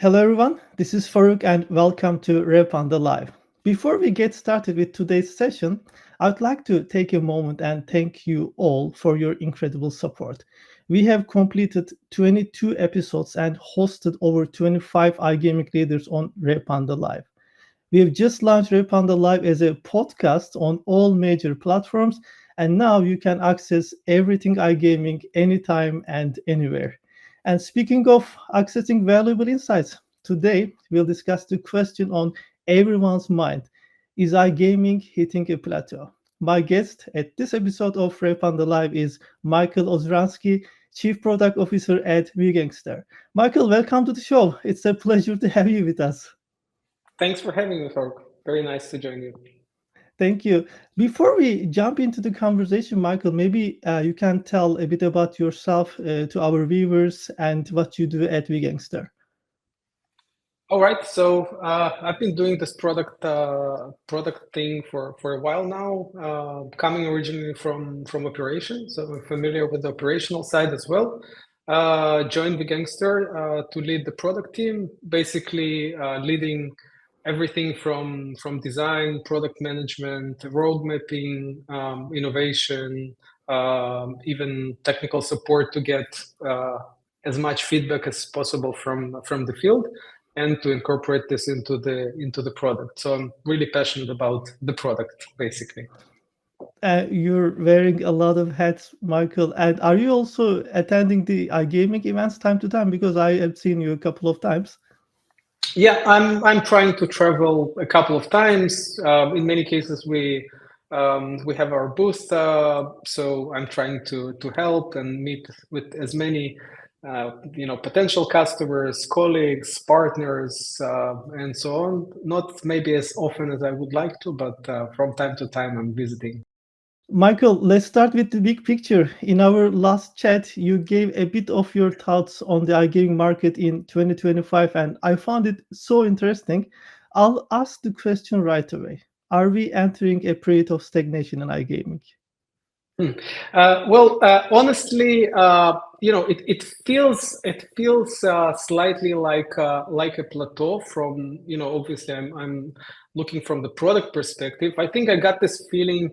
Hello everyone, this is Faruk and welcome to Revpanda Live. Before we get started with today's session, I would like to take a moment and thank you all for your incredible support. We have completed 22 episodes and hosted over 25 iGaming leaders on Revpanda Live. We have just launched Revpanda Live as a podcast on all major platforms, and now you can access everything iGaming anytime and anywhere. And speaking of accessing valuable insights, today we'll discuss the question on everyone's mind: is iGaming hitting a plateau? My guest at this episode of Revpanda Live is Michael Oziransky, Chief Product Officer at Vegangster. Michael, welcome to the show. It's a pleasure to have you with us. Thanks for having me, Faruk. Very nice to join you. Thank you. Before we jump into the conversation, Michael, maybe you can tell a bit about yourself to our viewers and what you do at Vegangster. All right, so I've been doing this product thing for a while now. Coming originally from operations, so I'm familiar with the operational side as well. Joined the Gangster to lead the product team, basically leading everything from design, product management, road mapping, innovation, even technical support to get as much feedback as possible from the field and to incorporate this into the product. So I'm really passionate about the product, basically. You're wearing a lot of hats, Michael. And are you also attending the iGaming events time to time? Because I have seen you a couple of times. Yeah, I'm trying to travel a couple of times. In many cases, we have our booth, so I'm trying to help and meet with as many potential customers, colleagues, partners, and so on. Not maybe as often as I would like to, but from time to time I'm visiting. Michael, let's start with the big picture. In our last chat, you gave a bit of your thoughts on the iGaming market in 2025, and I found it so interesting. I'll ask the question right away. Are we entering a period of stagnation in iGaming? Hmm. Honestly, it feels slightly like a plateau from obviously I'm looking from the product perspective. I think I got this feeling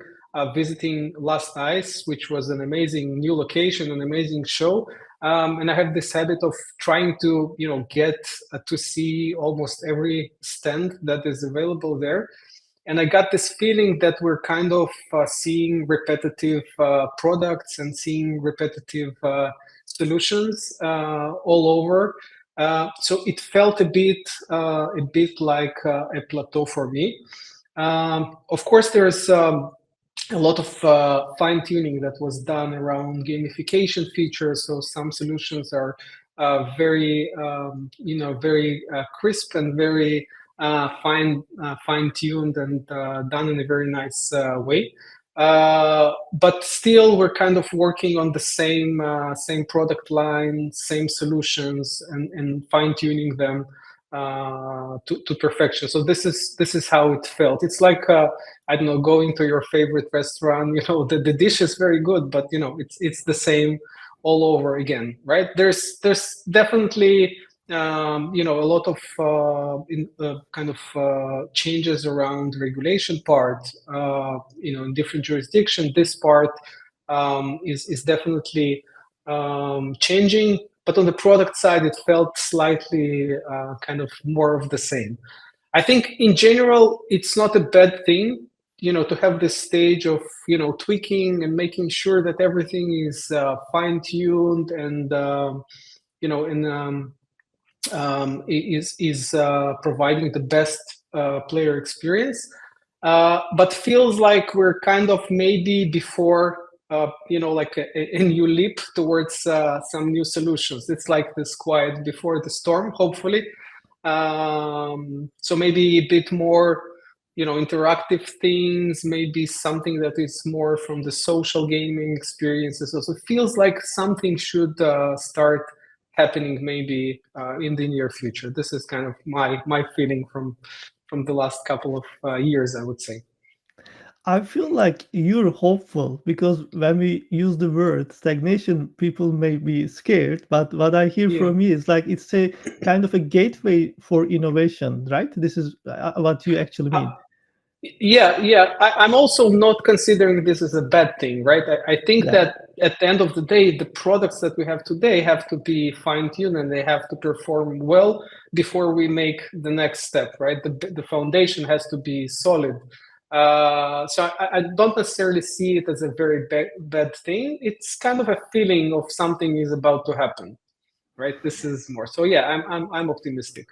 visiting Last Ice, which was an amazing new location, an amazing show, and I have this habit of trying to get to see almost every stand that is available there. And I got this feeling that we're kind of seeing repetitive products and seeing repetitive solutions all over. So it felt a bit like a plateau for me. Of course, there's a lot of fine tuning that was done around gamification features. So some solutions are very, very crisp and very fine tuned and done in a very nice way. But still, we're kind of working on the same product line, same solutions, and fine tuning them to perfection. So this is how it felt. It's like I don't know, going to your favorite restaurant. The dish is very good, but it's the same all over again, right? There's definitely a lot of kind of changes around regulation part. In different jurisdictions, this part is definitely changing. But on the product side, it felt slightly kind of more of the same. I think in general, it's not a bad thing, to have this stage of, tweaking and making sure that everything is fine-tuned and, is providing the best player experience. But feels like we're kind of maybe before, like a new leap towards some new solutions. It's like this quiet before the storm, hopefully. So maybe a bit more, interactive things, maybe something that is more from the social gaming experiences. Also feels like something should start happening maybe in the near future. This is kind of my feeling from the last couple of years, I would say. I feel like you're hopeful because when we use the word stagnation, people may be scared. But what I hear Yeah. from you is like it's a kind of a gateway for innovation, right? This is what you actually Uh, mean. yeah. I'm also not considering this as a bad thing, right? I think Yeah. that at the end of the day, the products that we have today have to be fine-tuned and they have to perform well before we make the next step, right? The foundation has to be solid. So I don't necessarily see it as a very bad thing. It's kind of a feeling of something is about to happen, right? This is more. So yeah, I'm optimistic.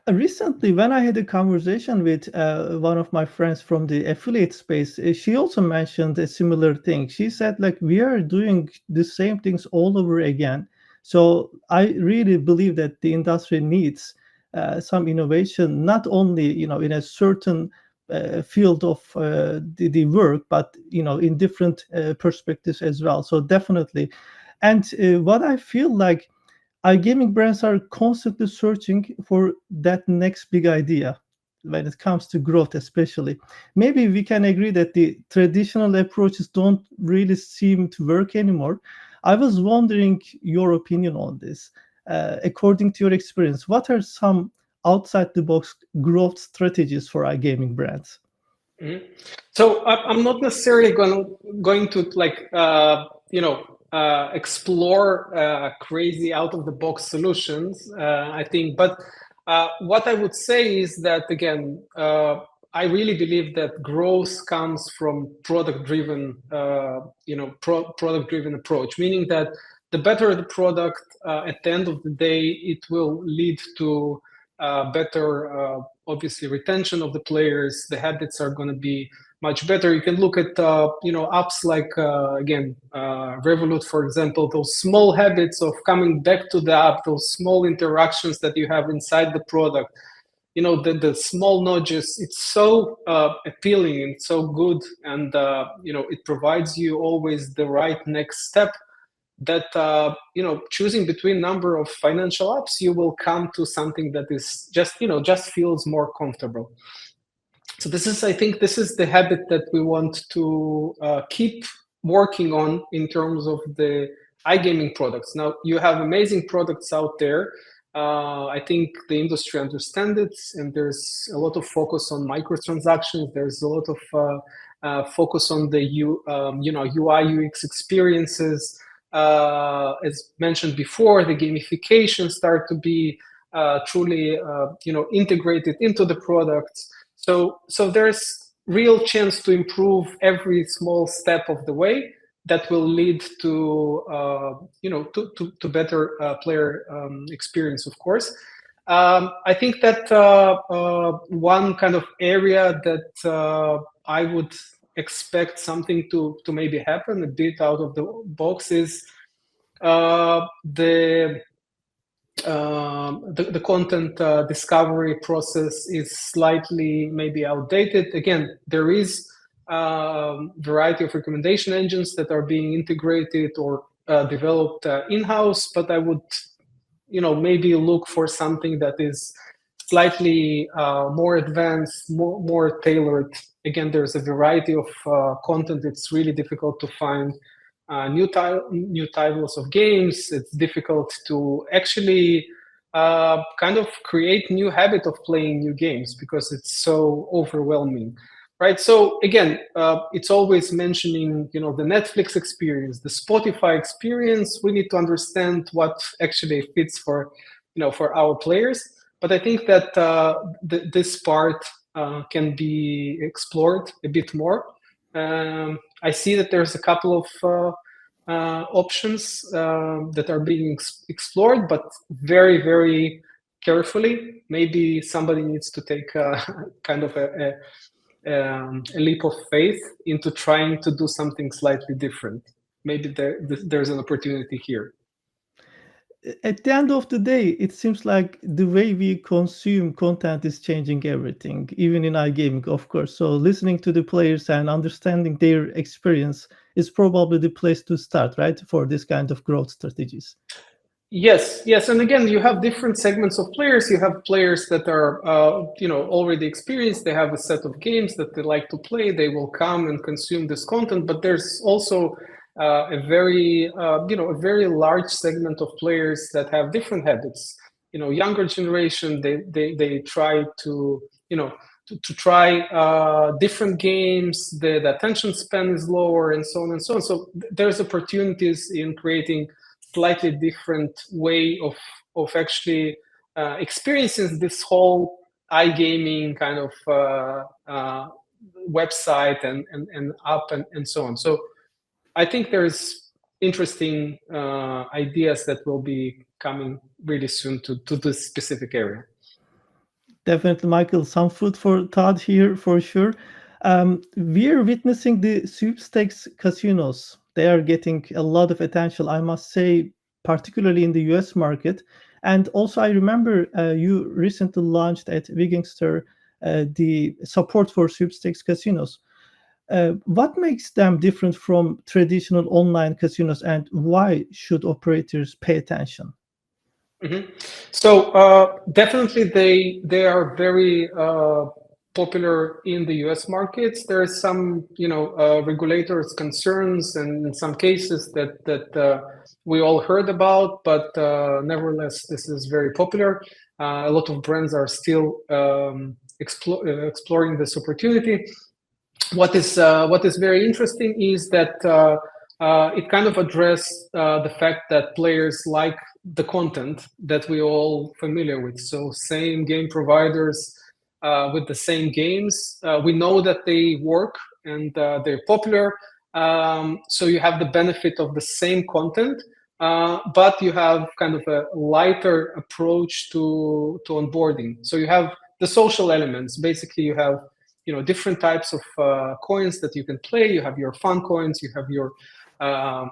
Recently, when I had a conversation with one of my friends from the affiliate space, she also mentioned a similar thing. She said, like, we are doing the same things all over again. So I really believe that the industry needs some innovation, not only in a certain field of the work, but in different perspectives as well. So definitely, and what I feel like iGaming brands are constantly searching for that next big idea when it comes to growth, especially. Maybe we can agree that the traditional approaches don't really seem to work anymore. I was wondering your opinion on this. According to your experience, what are some outside the box growth strategies for iGaming brands? Mhm. So I'm not necessarily going to like explore crazy out of the box solutions. I think, but what I would say is that again, I really believe that growth comes from product driven, product driven approach. Meaning that the better the product, at the end of the day, it will lead to better, obviously, retention of the players. The habits are going to be much better. You can look at apps like again Revolut, for example. Those small habits of coming back to the app, those small interactions that you have inside the product. The small nudges. It's so appealing and so good, and it provides you always the right next step that choosing between number of financial apps, you will come to something that is just feels more comfortable. So I think this is the habit that we want to keep working on in terms of the iGaming products. Now you have amazing products out there. I think the industry understands it, and there's a lot of focus on microtransactions. There's a lot of focus on the UI UX experiences. As mentioned before, the gamification start to be truly integrated into the products. So there's real chance to improve every small step of the way that will lead to to better player experience, of course. I think that one kind of area that I would expect something to maybe happen a bit out of the box is the content discovery process is slightly maybe outdated. Again, there is variety of recommendation engines that are being integrated or developed in-house, but I would maybe look for something that is slightly more advanced, more tailored. Again, there's a variety of content. It's really difficult to find new titles of games. It's difficult to actually kind of create new habit of playing new games because it's so overwhelming, right? So again, it's always mentioning the Netflix experience, the Spotify experience. We need to understand what actually fits for our players. But I think that this part can be explored a bit more. I see that there's a couple of options that are being explored, but very, very carefully. Maybe somebody needs to take kind of a leap of faith into trying to do something slightly different. Maybe there's an opportunity here. At the end of the day, it seems like the way we consume content is changing everything, even in iGaming, of course. So listening to the players and understanding their experience is probably the place to start, right, for this kind of growth strategies. Yes, and again, you have different segments of players. You have players that are, already experienced. They have a set of games that they like to play. They will come and consume this content. But there's also a very large segment of players that have different habits. Younger generation, they try to, to try different games. The attention span is lower, and so on and so on. So there's opportunities in creating slightly different way of actually experiencing this whole iGaming kind of website and app and so on. So I think there's interesting ideas that will be coming really soon to this specific area. Definitely, Michael. Some food for thought here for sure. We're witnessing the sweepstakes casinos. They are getting a lot of attention, I must say, particularly in the US market. And also, I remember you recently launched at Vegangster the support for sweepstakes casinos. What makes them different from traditional online casinos, and why should operators pay attention? Mhm. So definitely they are very popular in the U.S. markets. There are some regulators concerns and in some cases that we all heard about, but nevertheless this is very popular. A lot of brands are still exploring this opportunity. What is very interesting is that it kind of addressed the fact that players like the content that we all familiar with. So same game providers with the same games. We know that they work and they're popular. So you have the benefit of the same content, but you have kind of a lighter approach to onboarding. So you have the social elements. Basically, you have different types of coins that you can play. You have your fun coins. You have your uh,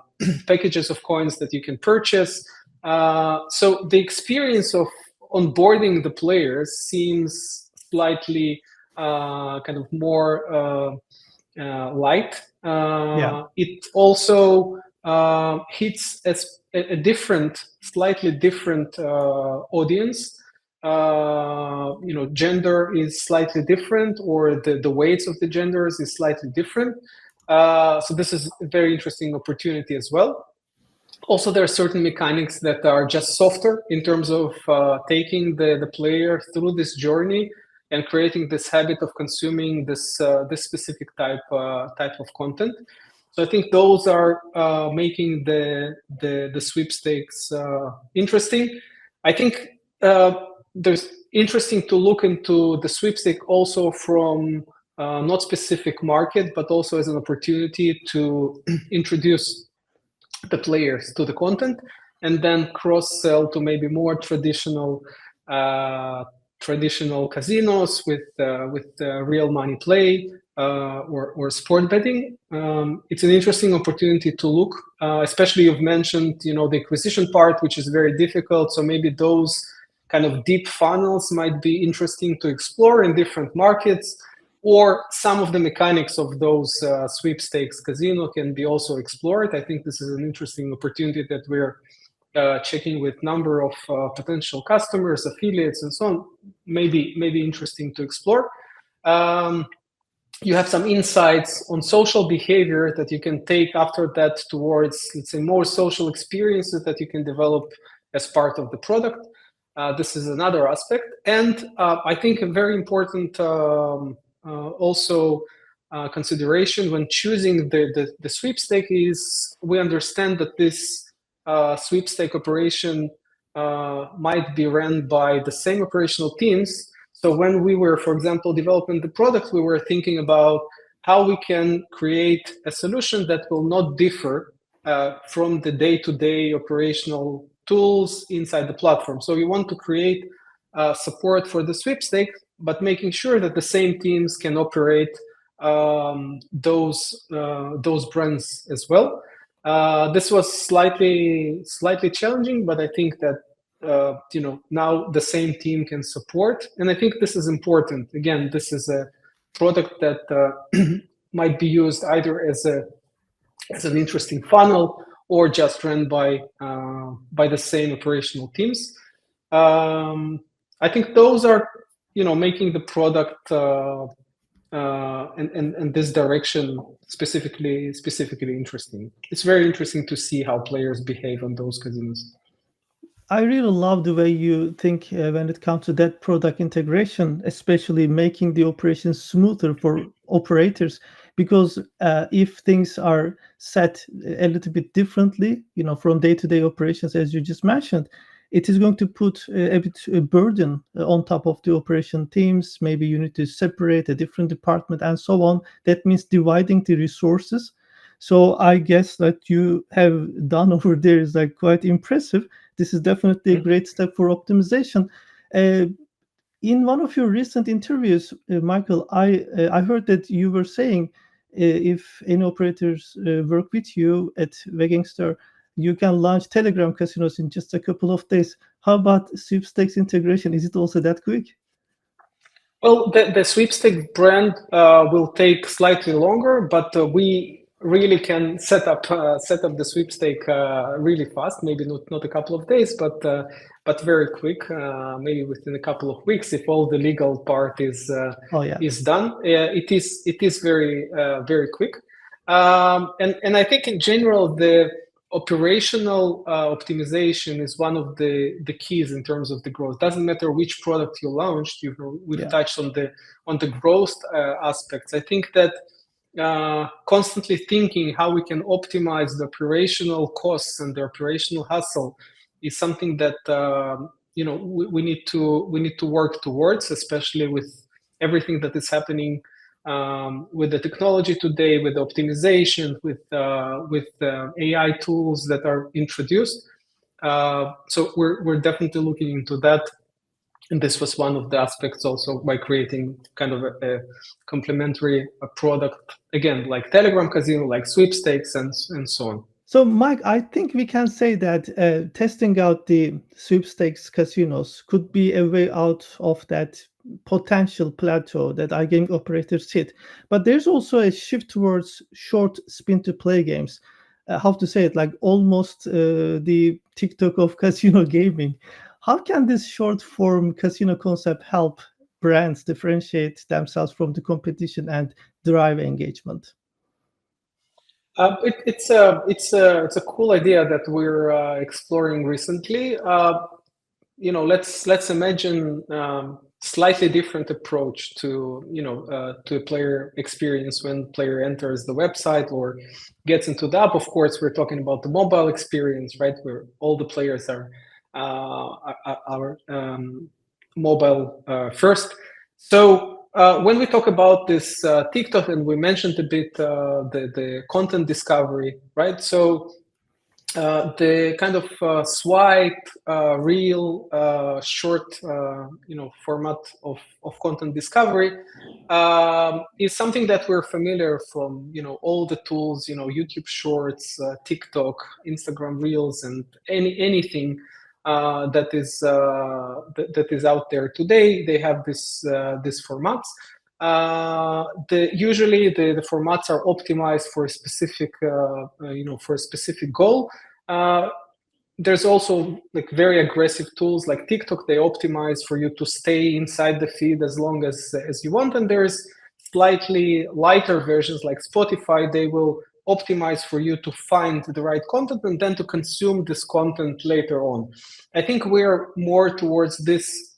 packages of coins that you can purchase. So the experience of onboarding the players seems slightly kind of more light. Yeah. It also hits a different, slightly different audience. Gender is slightly different, or the weights of the genders is slightly different. So this is a very interesting opportunity as well. Also, there are certain mechanics that are just softer in terms of taking the player through this journey and creating this habit of consuming this specific type of content. So I think those are making the sweepstakes interesting. I think there's interesting to look into the sweepstake also from not specific market, but also as an opportunity to introduce the players to the content and then cross sell to maybe more uh, traditional casinos with real money play or sport betting. It's an interesting opportunity to look, especially you've mentioned the acquisition part, which is very difficult. So maybe those kind of deep funnels might be interesting to explore in different markets, or some of the mechanics of those sweepstakes casino can be also explored. I think this is an interesting opportunity that we're checking with number of potential customers, affiliates, and so on. Maybe interesting to explore. You have some insights on social behavior that you can take after that towards, let's say, more social experiences that you can develop as part of the product. This is another aspect. And I think a very important also consideration when choosing the sweepstake is we understand that this sweepstake operation might be run by the same operational teams. So when we were, for example, developing the product, we were thinking about how we can create a solution that will not differ from the day-to-day operational tools inside the platform. So we want to create support for the sweepstake, but making sure that the same teams can operate those brands as well. This was slightly challenging, but I think that now the same team can support, and I think this is important. Again, this is a product that might be used either as an interesting funnel or just run by the same operational teams. I think those are, making the product and this direction specifically interesting. It's very interesting to see how players behave on those casinos. I really love the way you think when it comes to that product integration, especially making the operation smoother for operators. Because if things are set a little bit differently, from day-to-day operations, as you just mentioned, it is going to put a bit a burden on top of the operation teams. Maybe you need to separate a different department and so on. That means dividing the resources. So I guess that you have done over there is like quite impressive. This is definitely a great step for optimization. Uh, in one of your recent interviews, Michael, I heard that you were saying if any operators work with you at Vegangster, you can launch Telegram casinos in just a couple of days. How about sweepstakes integration? Is it also that quick? Well, the sweepstakes brand will take slightly longer, but we really can set up the sweepstake really fast. Maybe not a couple of days, but very quick. Maybe within a couple of weeks, if all the legal part is Oh yeah. done. It is very quick. And I think in general the operational optimization is one of the keys in terms of the growth. Doesn't matter which product you launched. We've touched on the growth aspects. I think that constantly thinking how we can optimize the operational costs and the operational hustle is something that we need to work towards, especially with everything that is happening with the technology today, with optimization, with AI tools that are introduced. So we're definitely looking into that. And this was one of the aspects also by creating kind of a complementary product, again, like Telegram Casino, like Sweepstakes, and so on. So, Mike, I think we can say that testing out the sweepstakes casinos could be a way out of that potential plateau that iGaming operators hit. But there's also a shift towards short spin to play games. How to say it, like almost the TikTok of casino gaming. How can this short form casino concept help brands differentiate themselves from the competition and drive engagement? It's a cool idea that we're exploring recently. Let's imagine slightly different approach to a player experience when player enters the website or gets into the app. Of course, we're talking about the mobile experience, right, where all the players are mobile first. So when we talk about this TikTok, and we mentioned a bit the content discovery, right? So the kind of swipe, real, short, format of content discovery is something that we're familiar from, all the tools, YouTube Shorts, TikTok, Instagram Reels, and anything that is out there today. They have these formats. Usually the formats are optimized for a specific goal. There's also like very aggressive tools like TikTok. They optimize for you to stay inside the feed as long as you want, and there's slightly lighter versions like Spotify. They will optimize for you to find the right content and then to consume this content later on. I think we're more towards this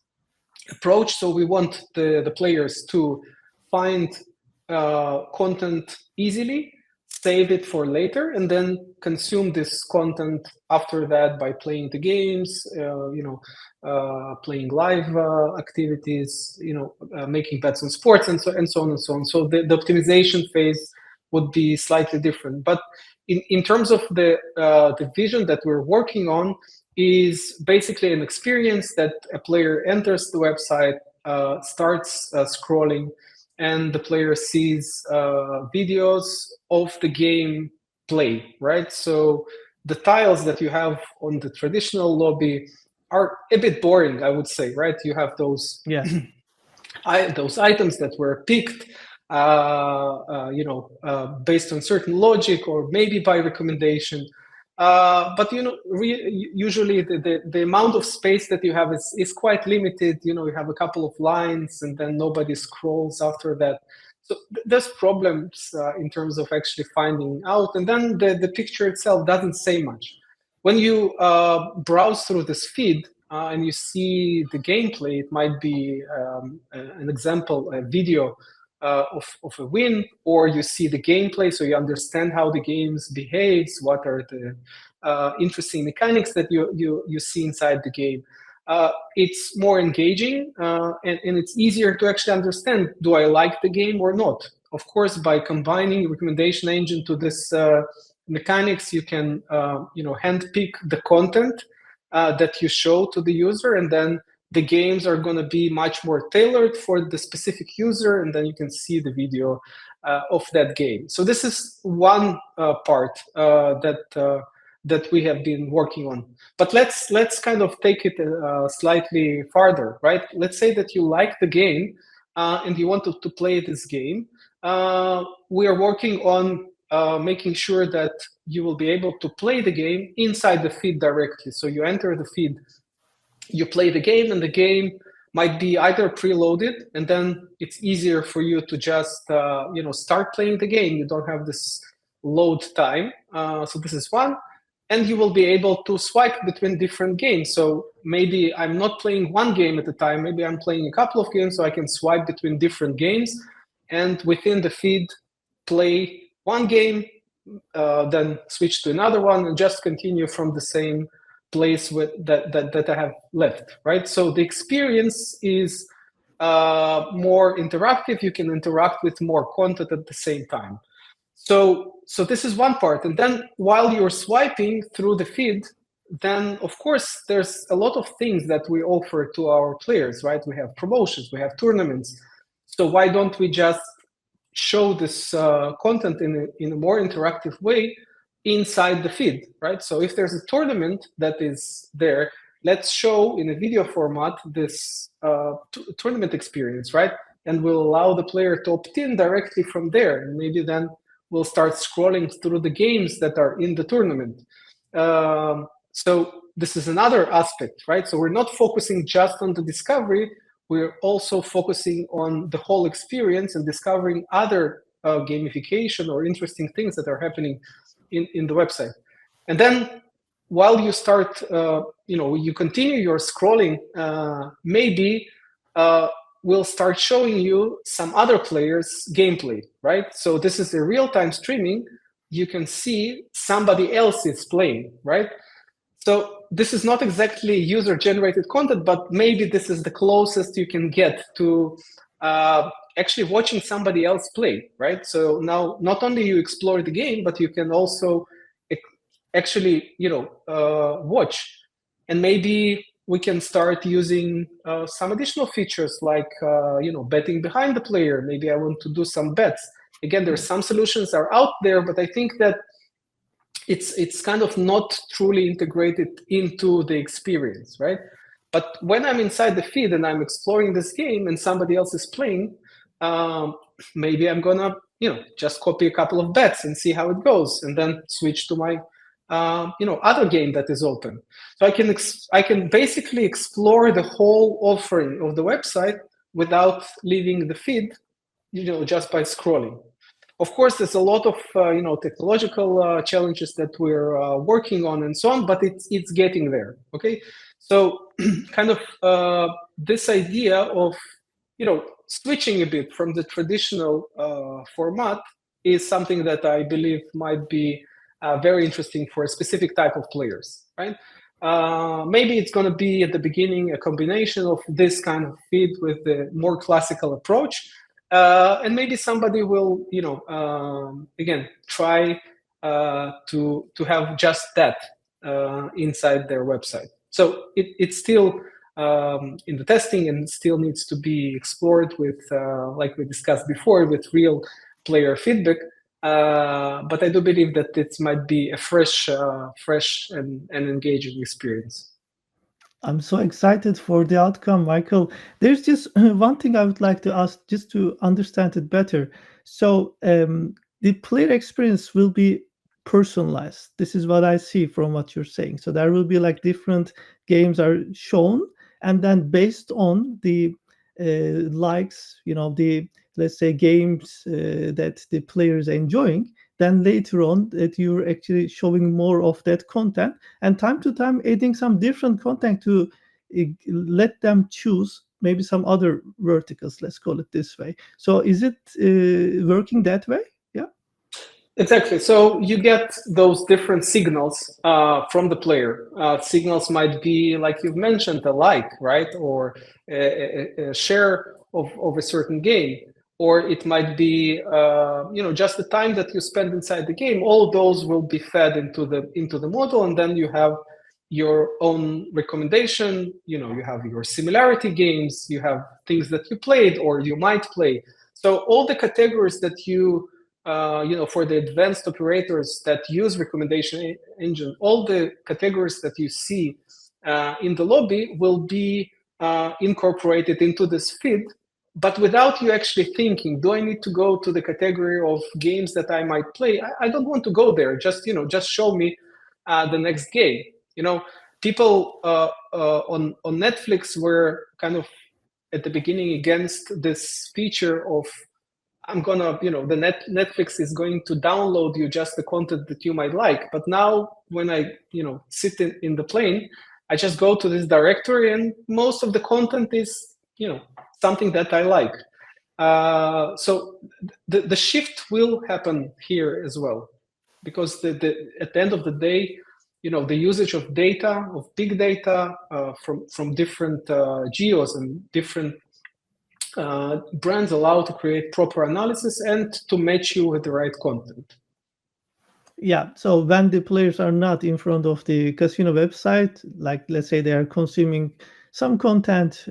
approach. So we want the players to find content easily, save it for later, and then consume this content after that by playing the games, playing live activities, making bets on sports, and so on and so on. So the optimization phase would be slightly different. But in terms of the vision that we're working on, is basically an experience that a player enters the website, starts scrolling, and the player sees videos of the game play, right? So the tiles that you have on the traditional lobby are a bit boring, I would say, right? You have those those items that were picked based on certain logic or maybe by recommendation. But usually the amount of space that you have is quite limited. You have a couple of lines, and then nobody scrolls after that. So there's problems in terms of actually finding out. And then the picture itself doesn't say much. When you browse through this feed and you see the gameplay, it might be an example, a video of a win, or you see the gameplay, so you understand how the games behaves, what are the interesting mechanics that you see inside the game. It's more engaging, and it's easier to actually understand, do I like the game or not? Of course, by combining recommendation engine to this mechanics, you can handpick the content that you show to the user, and then the games are going to be much more tailored for the specific user, and then you can see the video of that game. So this is one part that we have been working on. But let's kind of take it slightly farther, right? Let's say that you like the game and you want to play this game. We are working on making sure that you will be able to play the game inside the feed directly. So you enter the feed, you play the game, and the game might be either preloaded, and then it's easier for you to just start playing the game. You don't have this load time. So this is one. And you will be able to swipe between different games. So maybe I'm not playing one game at a time. Maybe I'm playing a couple of games, so I can swipe between different games, and within the feed, play one game, then switch to another one, and just continue from the same place that I have left, right? So the experience is more interactive. You can interact with more content at the same time. So this is one part. And then while you're swiping through the feed, then of course there's a lot of things that we offer to our players, right? We have promotions, we have tournaments. So why don't we just show this content in a more interactive way inside the feed, right? So if there's a tournament that is there, let's show in a video format this tournament experience, right? And we'll allow the player to opt in directly from there. And maybe then we'll start scrolling through the games that are in the tournament. So this is another aspect, right? So we're not focusing just on the discovery, we're also focusing on the whole experience and discovering other gamification or interesting things that are happening in the website. And then while you start, you continue your scrolling, maybe we'll start showing you some other players' gameplay, right? So this is a real-time streaming. You can see somebody else is playing, right? So this is not exactly user-generated content, but maybe this is the closest you can get to actually watching somebody else play, right? So now not only you explore the game, but you can also actually, watch. And maybe we can start using some additional features like, betting behind the player. Maybe I want to do some bets. Again, there's some solutions are out there, but I think that it's kind of not truly integrated into the experience, right? But when I'm inside the feed and I'm exploring this game and somebody else is playing, maybe I'm gonna, just copy a couple of bets and see how it goes, and then switch to my, other game that is open. So I can basically explore the whole offering of the website without leaving the feed, just by scrolling. Of course, there's a lot of technological challenges that we're working on and so on, but it's getting there. Okay, so kind of this idea of switching a bit from the traditional format is something that I believe might be very interesting for a specific type of players, right? Maybe it's going to be at the beginning a combination of this kind of feed with the more classical approach. And maybe somebody will, again, try to have just that inside their website. So it's still in the testing and still needs to be explored with, like we discussed before, with real player feedback. But I do believe that it might be a fresh and engaging experience. I'm so excited for the outcome, Michael. There's just one thing I would like to ask just to understand it better. So, the player experience will be personalized. This is what I see from what you're saying. So there will be like different games are shown, and then based on the likes, the, let's say, games that the players enjoying, then later on that you're actually showing more of that content, and time to time adding some different content to let them choose maybe some other verticals, let's call it this way. So is it working that way? Yeah. Exactly. So you get those different signals from the player. Signals might be, like you've mentioned, a like, right? Or a share of a certain game. Or it might be, just the time that you spend inside the game. All those will be fed into the model, and then you have your own recommendation. You have your similarity games. You have things that you played or you might play. So all the categories that for the advanced operators that use recommendation engine, all the categories that you see in the lobby will be incorporated into this feed, but without you actually thinking, do I need to go to the category of games that I might play? I don't want to go there. Just show me the next game. People on Netflix were kind of at the beginning against this feature of the Netflix is going to download you just the content that you might like. But now when I, sit in the plane, I just go to this directory and most of the content is, something that I like. So the shift will happen here as well, because at the end of the day, the usage of data, of big data from different geos and different brands allow to create proper analysis and to match you with the right content. Yeah, so when the players are not in front of the casino website, like let's say they are consuming some content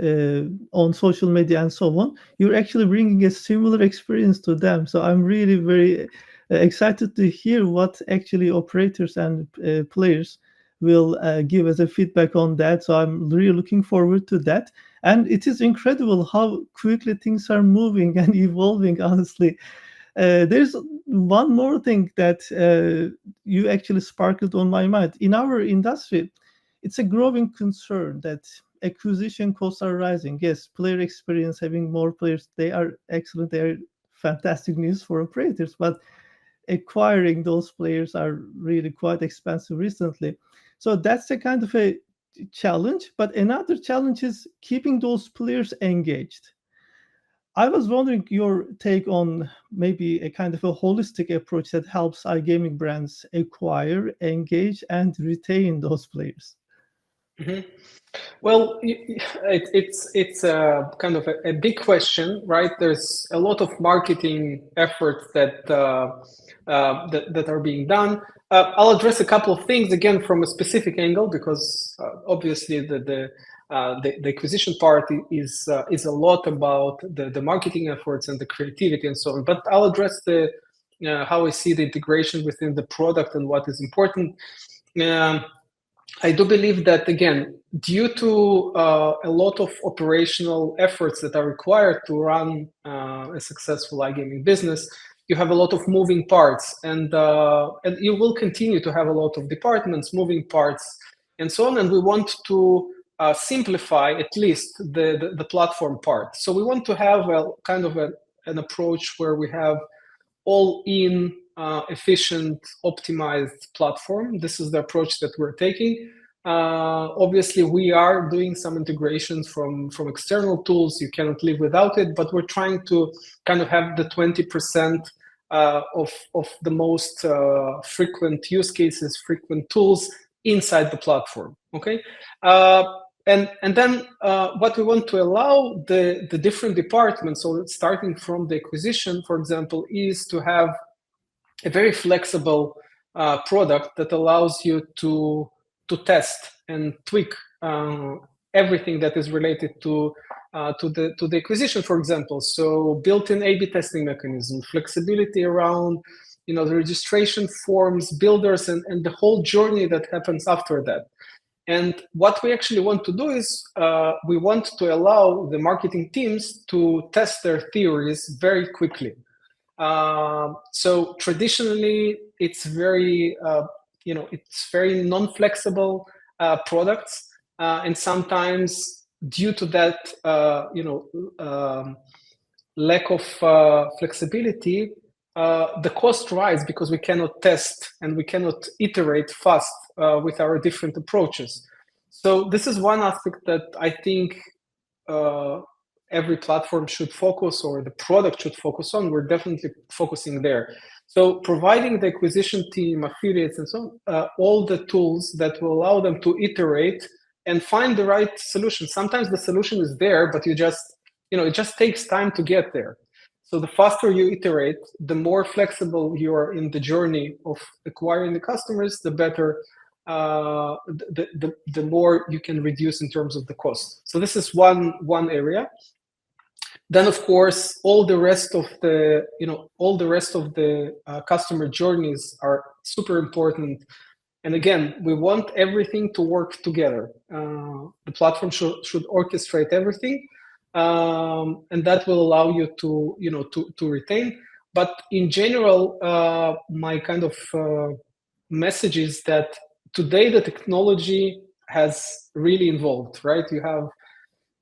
on social media and so on, you're actually bringing a similar experience to them. So I'm really very excited to hear what actually operators and players will give as a feedback on that. So I'm really looking forward to that. And it is incredible how quickly things are moving and evolving, honestly. There's one more thing that you actually sparkled on my mind. In our industry, it's a growing concern that acquisition costs are rising. Yes, player experience, having more players, they are excellent. They are fantastic news for operators, but acquiring those players are really quite expensive recently. So that's a kind of a challenge. But another challenge is keeping those players engaged. I was wondering your take on maybe a kind of a holistic approach that helps iGaming brands acquire, engage, and retain those players. Mhm. Well, it's a kind of a big question, right? There's a lot of marketing efforts that are being done. I'll address a couple of things again from a specific angle, because obviously the acquisition part is a lot about the marketing efforts and the creativity and so on. But I'll address the how I see the integration within the product and what is important. Um, I do believe that, again, due to a lot of operational efforts that are required to run a successful iGaming business, you have a lot of moving parts, and you will continue to have a lot of departments, moving parts, and so on. And we want to simplify at least the platform part. So we want to have a kind of an approach where we have all-in, efficient, optimized platform. This is the approach that we're taking. Obviously, we are doing some integrations from external tools. You cannot live without it, but we're trying to kind of have the 20% of the most frequent use cases, frequent tools inside the platform. Okay. And then what we want to allow the different departments, so starting from the acquisition, for example, is to have a very flexible product that allows you to test and tweak everything that is related to the acquisition, for example. So built-in A/B testing mechanism, flexibility around the registration forms, builders, and the whole journey that happens after that. And what we actually want to do is we want to allow the marketing teams to test their theories very quickly. So traditionally, it's very it's very non-flexible products, and sometimes due to that lack of flexibility, the cost rise because we cannot test and we cannot iterate fast with our different approaches. So this is one aspect that I think every platform should focus, or the product should focus on. We're definitely focusing there. So providing the acquisition team, affiliates, and so on, all the tools that will allow them to iterate and find the right solution. Sometimes the solution is there, but it just takes time to get there. So the faster you iterate, the more flexible you are in the journey of acquiring the customers, the better, the more you can reduce in terms of the cost. So this is one area. Then, of course, all the rest of the customer journeys are super important. And again, we want everything to work together. The platform should orchestrate everything, and that will allow you to retain. But in general, my kind of message is that today the technology has really evolved, right? You have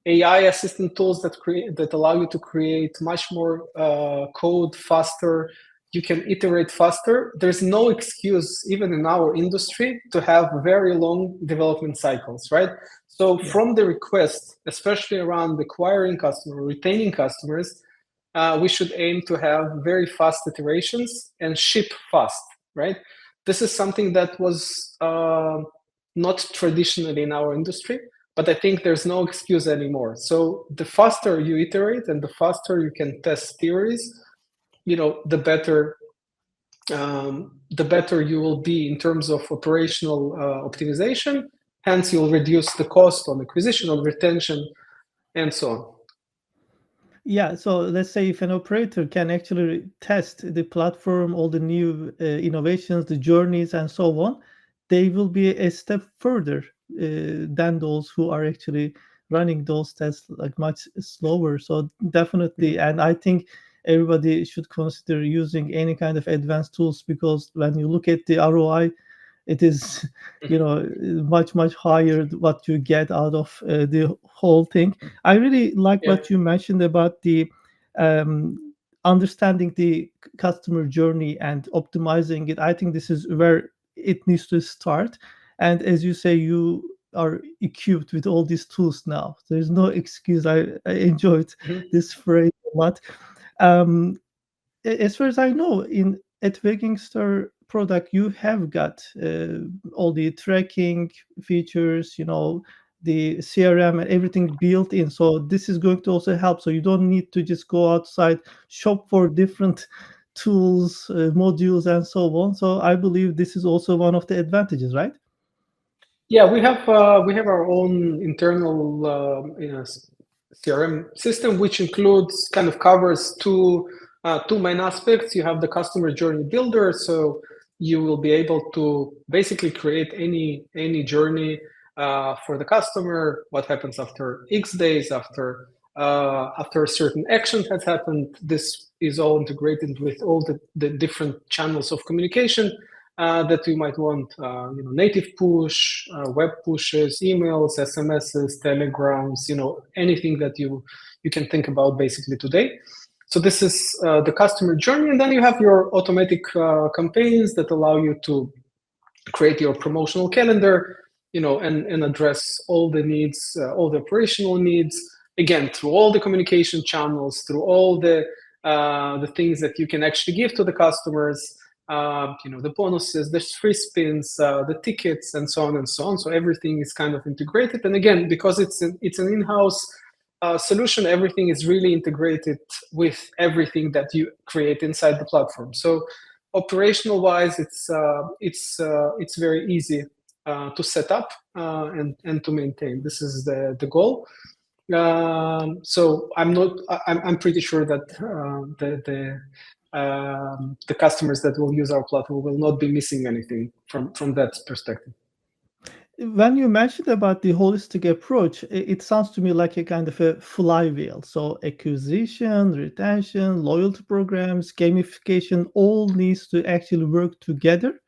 AI assistant tools that allow you to create much more code faster. You can iterate faster. There's no excuse, even in our industry, to have very long development cycles, right? So from the request, especially around acquiring customers, retaining customers, we should aim to have very fast iterations and ship fast, right? This is something that was not traditionally in our industry, but I think there's no excuse anymore. So the faster you iterate and the faster you can test theories, the better you will be in terms of operational optimization. Hence, you'll reduce the cost on acquisition, on retention, and so on. Yeah, so let's say if an operator can actually test the platform, all the new innovations, the journeys, and so on, they will be a step further than those who are actually running those tests like much slower. So definitely, and I think everybody should consider using any kind of advanced tools, because when you look at the ROI, it is much higher what you get out of the whole thing. I really like Yeah. what you mentioned about the um, understanding the customer journey and optimizing it. I think this is where it needs to start. And as you say, you are equipped with all these tools now. There's no excuse. I enjoyed Mhm. this phrase a lot. um, as far as I know, in at Vegangster product, you have got all the tracking features, the CRM and everything built in. So this is going to also help. So you don't need to just go outside, shop for different tools, modules, and so on. So I believe this is also one of the advantages, right? Yeah, we have our own internal CRM system, which includes kind of covers two main aspects. You have the customer journey builder, so you will be able to basically create any journey for the customer. What happens after X days, after a certain action has happened. This is all integrated with all the different channels of communication that we might want, native push, web pushes, emails, SMSs, telegrams, anything that you can think about basically today. So this is the customer journey, and then you have your automatic campaigns that allow you to create your promotional calendar, and address all the needs, all the operational needs, again, through all the communication channels, through all the things that you can actually give to the customers, the bonuses, the free spins, the tickets, and so on and so on. So everything is kind of integrated. And again, because it's an in-house solution, everything is really integrated with everything that you create inside the platform. So operational wise, it's very easy to set up and to maintain. This is the goal. So I'm pretty sure that the customers that will use our platform will not be missing anything from that perspective. When you mentioned about the holistic approach, it sounds to me like a kind of a flywheel. So acquisition, retention, loyalty programs, gamification all needs to actually work together,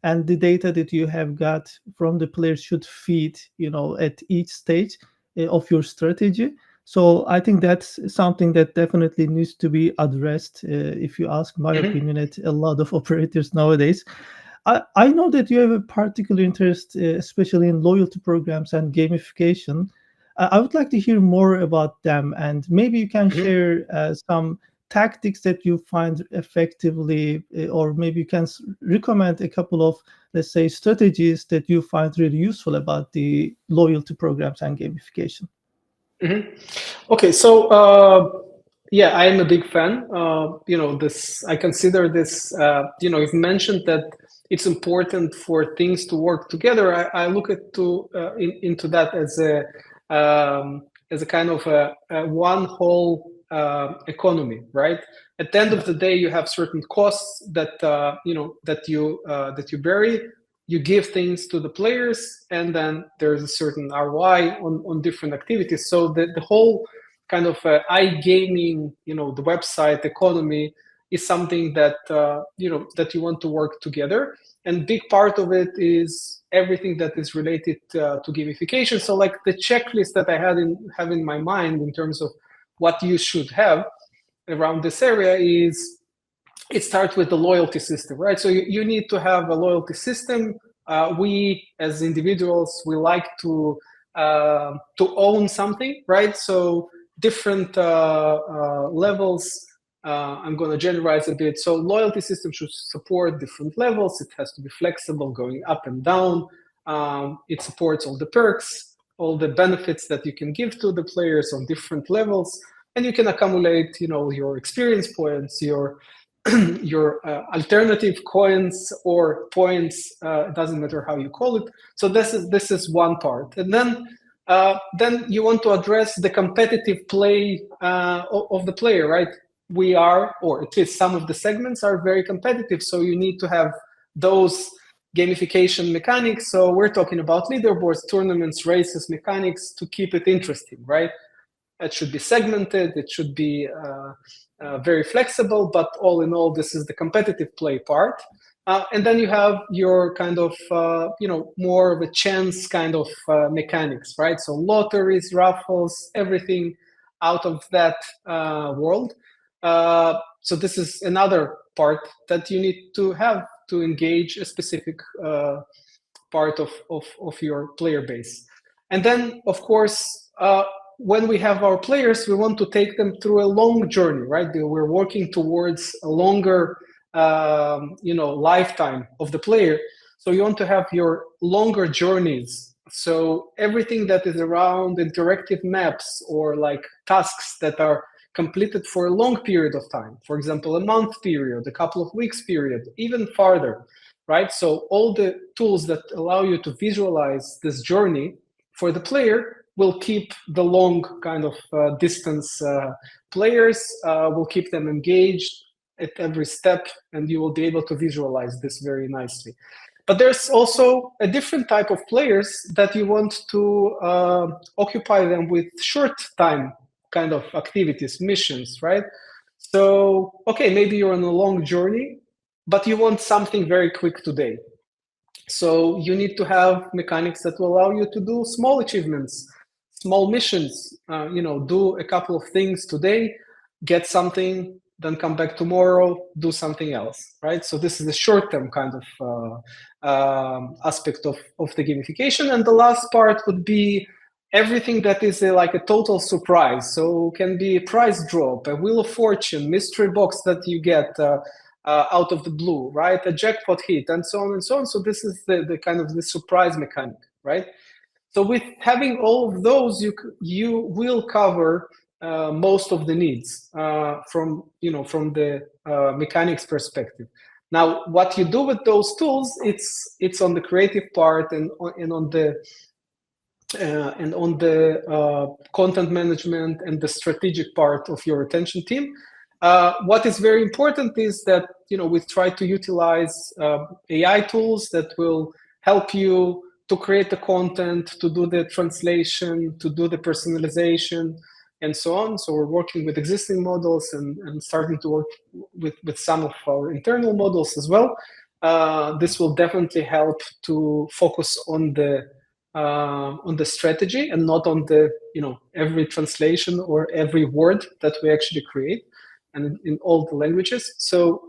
and the data that you have got from the players should feed, at each stage of your strategy. So I think that's something that definitely needs to be addressed, if you ask my Mhm. opinion, at a lot of operators nowadays. I know that you have a particular interest, especially in loyalty programs and gamification. I would like to hear more about them, and maybe you can Mhm. share some tactics that you find effectively, or maybe you can recommend a couple of, let's say, strategies that you find really useful about the loyalty programs and gamification. Mhm. Okay, so yeah, I am a big fan. This I consider this. You've mentioned that it's important for things to work together. I look into that as a kind of a one whole economy, right? At the end of Yeah. the day, you have certain costs that you bury. You give things to the players, and then there's a certain ROI on different activities. So the whole kind of iGaming, the website economy is something that you want to work together. And big part of it is everything that is related to gamification. So like the checklist that I have in my mind in terms of what you should have around this area is it starts with the loyalty system, right? So you need to have a loyalty system. We as individuals, we like to own something, right? So different levels. I'm going to generalize a bit. So loyalty system should support different levels. It has to be flexible, going up and down. It supports all the perks, all the benefits that you can give to the players on different levels, and you can accumulate, your experience points, your your alternative coins or points. It doesn't matter how you call it. So this is one part, and then you want to address the competitive play of the player, right? We are, or at least some of the segments are very competitive, so you need to have those gamification mechanics. So we're talking about leaderboards, tournaments, races, mechanics to keep it interesting, right? It should be segmented. It should be very flexible. But all in all, this is the competitive play part. And then you have your kind of, more of a chance kind of mechanics, right? So lotteries, raffles, everything out of that world. So this is another part that you need to have to engage a specific part of your player base. And then, of course, when we have our players, we want to take them through a long journey, right? We're working towards a longer, lifetime of the player. So you want to have your longer journeys. So everything that is around interactive maps or like tasks that are completed for a long period of time, for example, a month period, a couple of weeks period, even farther, right? So all the tools that allow you to visualize this journey for the player will keep the long kind of distance players, will keep them engaged at every step, and you will be able to visualize this very nicely. But there's also a different type of players that you want to occupy them with short time kind of activities, missions, right? So, okay, maybe you're on a long journey, but you want something very quick today. So you need to have mechanics that will allow you to do small achievements, small missions. Do a couple of things today, get something, then come back tomorrow, do something else, right? So this is a short-term kind of aspect of the gamification. And the last part would be everything that is like a total surprise. So it can be a prize drop, a wheel of fortune, mystery box that you get. Out of the blue, right? A jackpot hit, and so on and so on. So this is the kind of the surprise mechanic, right? So with having all of those, you will cover most of the needs from the mechanics perspective. Now, what you do with those tools, it's on the creative part and on the content management and the strategic part of your retention team. What is very important is that we try to utilize AI tools that will help you to create the content, to do the translation, to do the personalization, and so on. So we're working with existing models and starting to work with some of our internal models as well. This will definitely help to focus on the strategy and not on the every translation or every word that we actually create, and in all the languages. So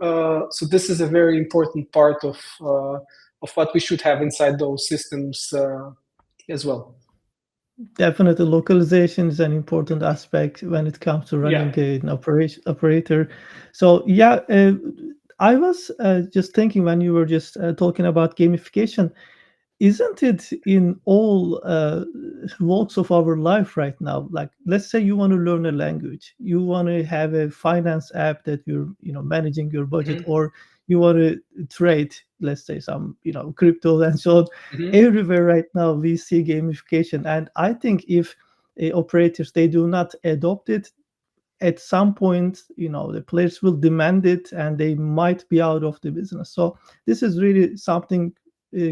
this is a very important part of what we should have inside those systems as well. Definitely, localization is an important aspect when it comes to Yeah. running an operator. So yeah, I was just thinking when you were just talking about gamification, isn't it in all walks of our life right now? Like, let's say you want to learn a language, you want to have a finance app that you're managing your budget, Hmm. or you want to trade, let's say, some crypto and so on. Hmm. Everywhere right now we see gamification, and I think if operators, they do not adopt it, at some point the players will demand it and they might be out of the business. So this is really something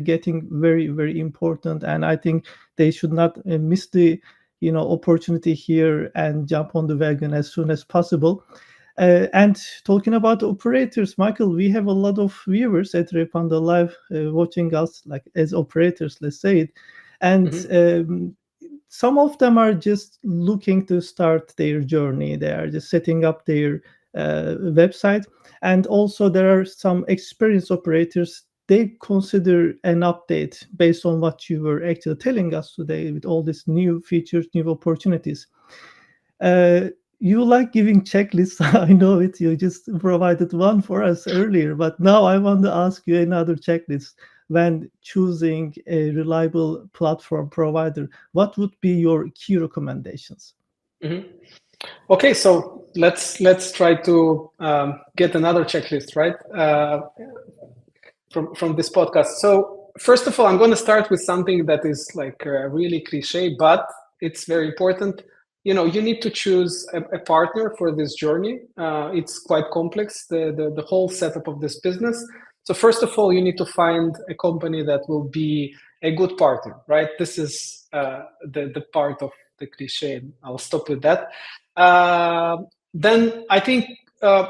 getting very, very important, and I think they should not miss the opportunity here and jump on the wagon as soon as possible. And talking about operators, Michael, we have a lot of viewers at Revpanda Live watching us, like as operators, let's say it. And Hmm. some of them are just looking to start their journey. They are just setting up their website. And also, there are some experienced operators. They consider an update based on what you were actually telling us today with all these new features, new opportunities. Uh, you like giving checklists. I know it. You just provided one for us earlier, but now I want to ask you another checklist. When choosing a reliable platform provider, what would be your key recommendations? Hmm. Okay, so let's try to get another checklist, right? From this podcast. So first of all, I'm going to start with something that is like really cliche, but it's very important. You need to choose a partner for this journey. It's quite complex, the whole setup of this business. So first of all, you need to find a company that will be a good partner, right? This is the part of the cliche. I'll stop with that. Then I think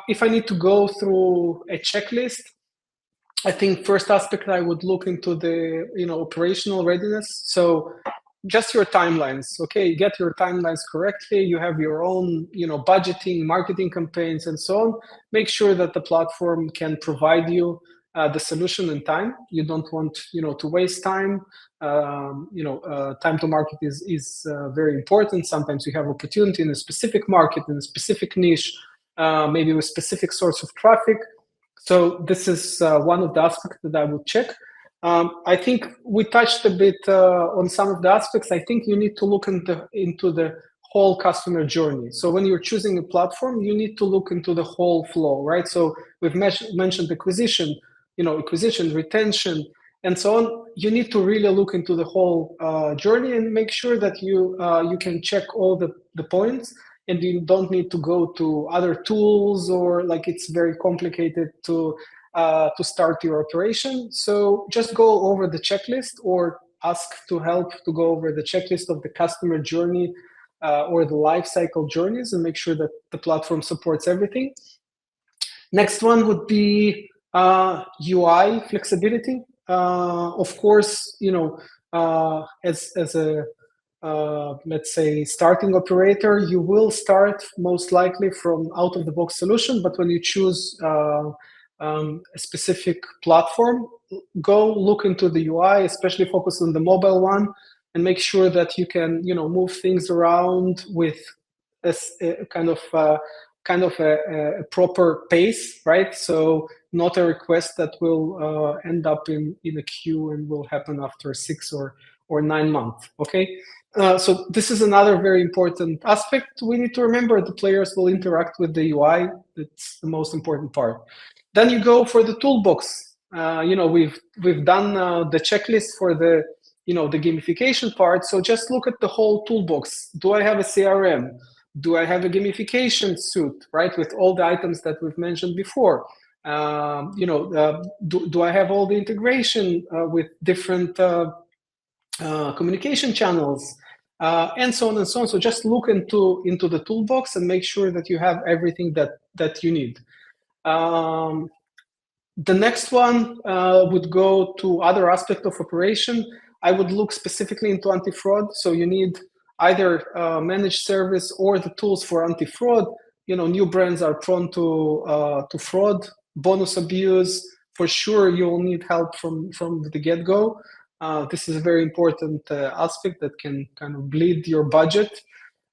if I need to go through a checklist, I think first aspect I would look into the operational readiness. So just your timelines. Okay, get your timelines correctly. You have your own budgeting, marketing campaigns, and so on. Make sure that the platform can provide you the solution in time. You don't want to waste time. Time to market is very important. Sometimes you have opportunity in a specific market, in a specific niche, maybe with specific source of traffic. So this is one of the aspects that I would check. I think we touched a bit on some of the aspects. I think you need to look into the whole customer journey. So when you're choosing a platform, you need to look into the whole flow, right? So we've mentioned acquisition, acquisition, retention, and so on. You need to really look into the whole journey and make sure that you can check all the points, and you don't need to go to other tools, or like it's very complicated to start your operation. So just go over the checklist, or ask to help to go over the checklist of the customer journey or the life cycle journeys, and make sure that the platform supports everything. Next one would be UI flexibility. Of course, as a let's say starting operator, you will start most likely from out of the box solution. But when you choose a specific platform, go look into the UI, especially focus on the mobile one, and make sure that you can move things around with a kind of a proper pace, right? So not a request that will end up in a queue and will happen after 6 or 9 months. Okay, so this is another very important aspect. We need to remember the players will interact with the UI. That's the most important part. Then you go for the toolbox. We've done the checklist for the gamification part. So just look at the whole toolbox. Do I have a CRM? Do I have a gamification suite, right, with all the items that we've mentioned before? Do I have all the integration with different communication channels, and so on and so on. So just look into the toolbox and make sure that you have everything that you need. The next one would go to other aspect of operation. I would look specifically into anti-fraud. So you need either managed service or the tools for anti-fraud. New brands are prone to fraud, bonus abuse. For sure, you will need help from the get-go. This is a very important aspect that can kind of bleed your budget.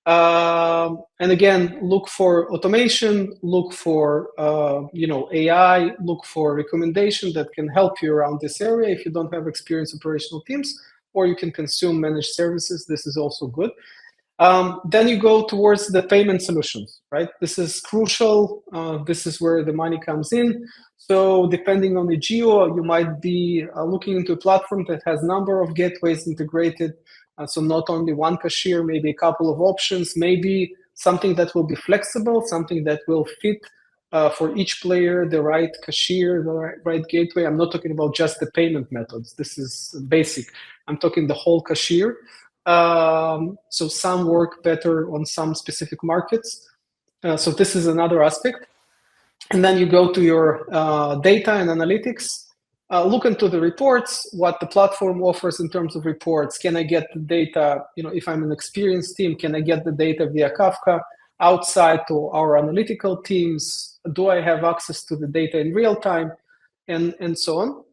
And again, look for automation, look for AI, look for recommendation that can help you around this area if you don't have experienced operational teams, or you can consume managed services. This is also good. Then you go towards the payment solutions, right? This is crucial. This is where the money comes in. So depending on the geo, you might be looking into a platform that has number of gateways integrated. So not only one cashier, maybe a couple of options, maybe something that will be flexible, something that will fit for each player, the right cashier, the right gateway. I'm not talking about just the payment methods. This is basic. I'm talking the whole cashier. So some work better on some specific markets. So this is another aspect. And then you go to your data and analytics. Look into the reports, what the platform offers in terms of reports. Can I get the data, if I'm an experienced team, can I get the data via Kafka outside to our analytical teams? Do I have access to the data in real time? And so on.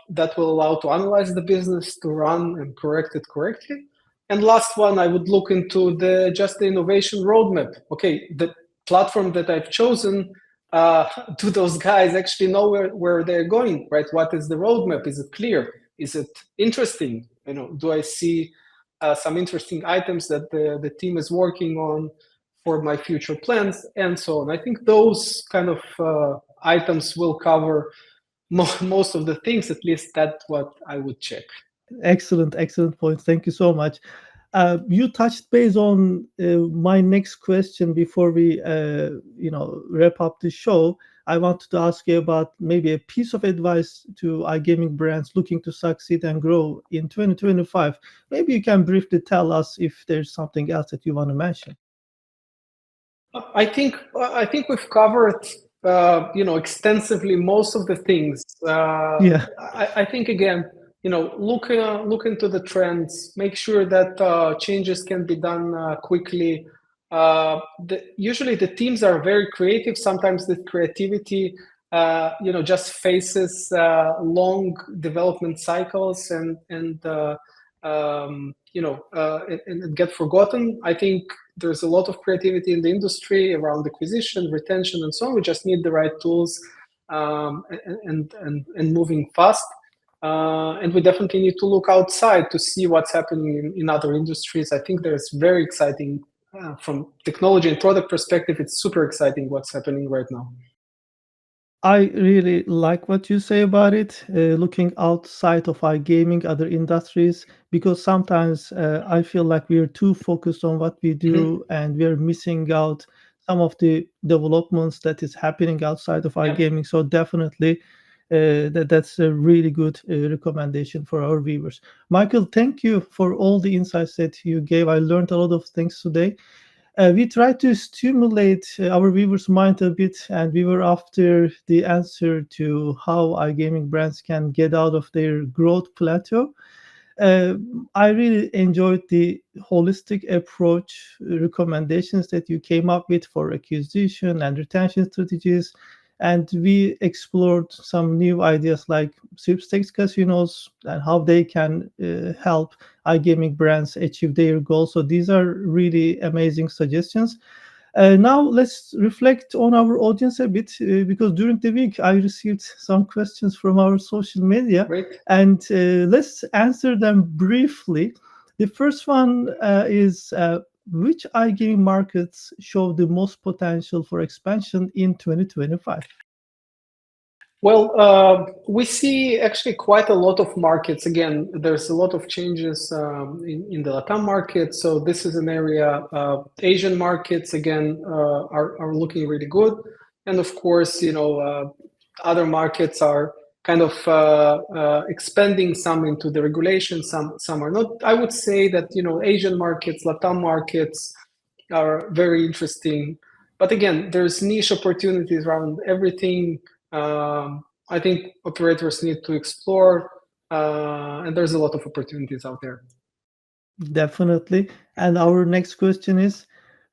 That will allow to analyze the business, to run and correct it correctly. And last one, I would look into just the innovation roadmap. Okay, the platform that I've chosen, do those guys actually know where they're going, right? What is the roadmap? Is it clear? Is it interesting? Do I see some interesting items that the team is working on for my future plans, and so on? I think those kind of items will cover most of the things. At least that's what I would check. Excellent point. Thank you so much. You touched base on my next question before we, wrap up the show. I wanted to ask you about maybe a piece of advice to iGaming brands looking to succeed and grow in 2025. Maybe you can briefly tell us if there's something else that you want to mention. I think we've covered extensively most of the things. Yeah. I think again, look into the trends, make sure that changes can be done quickly. Usually the teams are very creative. Sometimes the creativity just faces long development cycles and get forgotten. I think there's a lot of creativity in the industry around acquisition, retention, and so on. We just need the right tools and moving fast. And we definitely need to look outside to see what's happening in other industries. I think there's very exciting, from technology and product perspective, it's super exciting what's happening right now. I really like what you say about it, looking outside of iGaming, other industries, because sometimes I feel like we are too focused on what we do and we are missing out some of the developments that is happening outside of Yep. iGaming. So definitely, that's a really good recommendation for our viewers. Michael, thank you for all the insights that you gave. I learned a lot of things today. We try to stimulate our viewers' mind a bit, and we were after the answer to how iGaming brands can get out of their growth plateau. Uh, I really enjoyed the holistic approach recommendations that you came up with for acquisition and retention strategies. And we explored some new ideas like sweepstakes casinos and how they can help iGaming brands achieve their goals. So these are really amazing suggestions. Now let's reflect on our audience a bit because during the week I received some questions from our social media, Great. and let's answer them briefly. The first one is which iGaming markets show the most potential for expansion in 2025? Well, we see actually quite a lot of markets. Again, there's a lot of changes in the Latam market. So this is an area. Asian markets again are looking really good, and of course, other markets are kind of expanding some into the regulation, some are not. I would say that Asian markets, Latam markets are very interesting, but again, there's niche opportunities around everything. I think operators need to explore, and there's a lot of opportunities out there. Definitely. And our next question is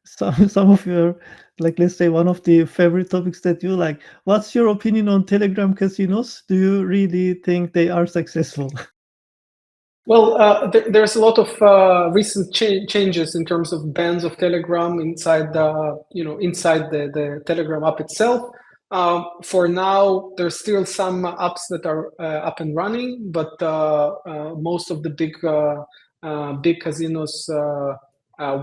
some of your, like, let's say one of the favorite topics that you like. What's your opinion on Telegram casinos? Do you really think they are successful? Well, there's a lot of recent changes in terms of bans of Telegram inside the Telegram app itself. For now, there's still some apps that are up and running, but most of the big casinos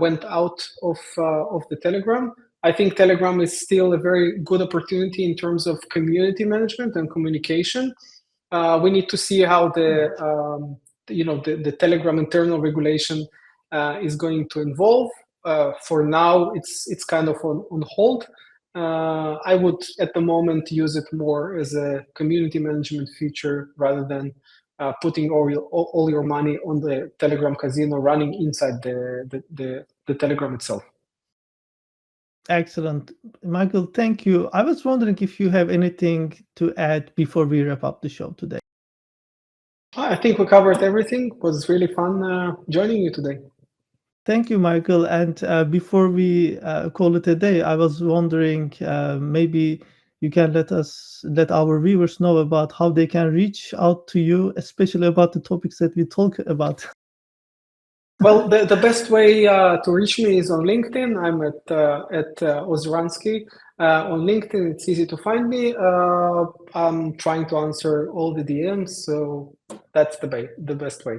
went out of the Telegram. I think Telegram is still a very good opportunity in terms of community management and communication. We need to see how the Telegram internal regulation is going to evolve. For now, it's kind of on hold. I would at the moment use it more as a community management feature rather than putting all your money on the Telegram casino running inside the Telegram itself. Excellent. Michael, thank you. I was wondering if you have anything to add before we wrap up the show today. I think we covered everything. It was really fun joining you today. Thank you, Michael. And before we call it a day, I was wondering maybe you can let our viewers know about how they can reach out to you, especially about the topics that we talk about. Well, the best way to reach me is on LinkedIn. I'm at Oziransky. On LinkedIn, it's easy to find me. I'm trying to answer all the DMs, so that's the best way.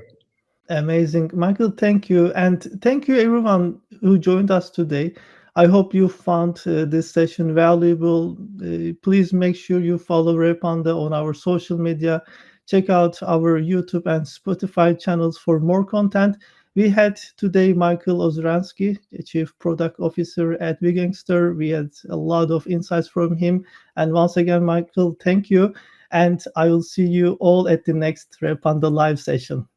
Amazing. Michael, thank you. And thank you, everyone who joined us today. I hope you found this session valuable. Please make sure you follow Revpanda on our social media. Check out our YouTube and Spotify channels for more content. We had today Michael Oziransky, the Chief Product Officer at Vegangster. We had a lot of insights from him. And once again, Michael, thank you. And I will see you all at the next Revpanda live session.